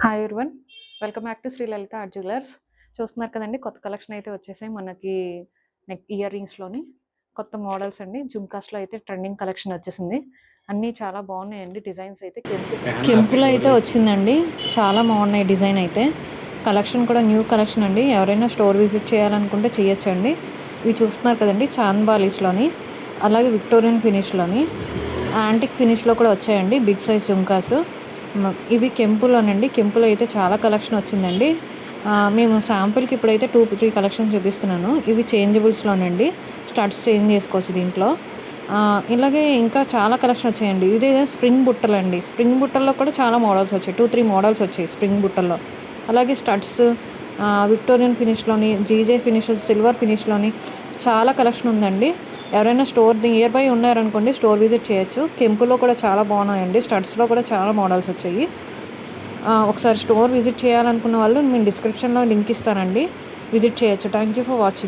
Hi everyone. Welcome back to Sri Lalitha art jewellers. చూస్తున్నారు కదండీ, కొత్త కలెక్షన్ అయితే వచ్చేసాయి మనకి. ఇయర్ రింగ్స్‌లోని కొత్త మోడల్స్ అండి. జుమ్కాస్‌లో అయితే ట్రెండింగ్ కలెక్షన్ వచ్చేసింది. అన్నీ చాలా బాగున్నాయండి. డిజైన్స్ అయితే కెంపులో అయితే వచ్చిందండి. చాలా బాగున్నాయి డిజైన్ అయితే. కలెక్షన్ కూడా న్యూ కలెక్షన్ అండి. ఎవరైనా స్టోర్ విజిట్ చేయాలనుకుంటే చేయొచ్చండి. ఇవి చూస్తున్నారు కదండి, చాంద్బాలీస్‌లోని, అలాగే విక్టోరియన్ ఫినిష్‌లోని, యాంటిక్ ఫినిష్‌లో కూడా వచ్చాయండి బిగ్ సైజ్ జుమ్కాస్. ఇవి కెంపులోనండి. కెంపులో అయితే చాలా కలెక్షన్ వచ్చిందండి. మేము శాంపుల్కి ఇప్పుడైతే 2-3 కలెక్షన్ చూపిస్తున్నాను. ఇవి చేంజబుల్స్లోనండి. స్టడ్స్ చేంజ్ చేసుకోవచ్చు దీంట్లో. ఇలాగే ఇంకా చాలా కలెక్షన్ వచ్చాయండి. ఇదేదో స్ప్రింగ్ బుట్టలండి. స్ప్రింగ్ బుట్టల్లో కూడా చాలా మోడల్స్ వచ్చాయి. 2-3 మోడల్స్ వచ్చాయి స్ప్రింగ్ బుట్టల్లో. అలాగే స్టడ్స్ విక్టోరియన్ ఫినిష్లోని, జీజే ఫినిషెస్, సిల్వర్ ఫినిష్లోని చాలా కలెక్షన్ ఉందండి. ఎవరైనా స్టోర్ నియర్ బై ఉన్నారనుకోండి, స్టోర్ విజిట్ చేయొచ్చు. కెంపులో కూడా చాలా బాగున్నాయండి. స్టడ్స్లో కూడా చాలా మోడల్స్ వచ్చాయి. ఒకసారి స్టోర్ విజిట్ చేయాలనుకున్న వాళ్ళు నేను డిస్క్రిప్షన్లో లింక్ ఇస్తానండి, విజిట్ చేయొచ్చు. Thank you for watching.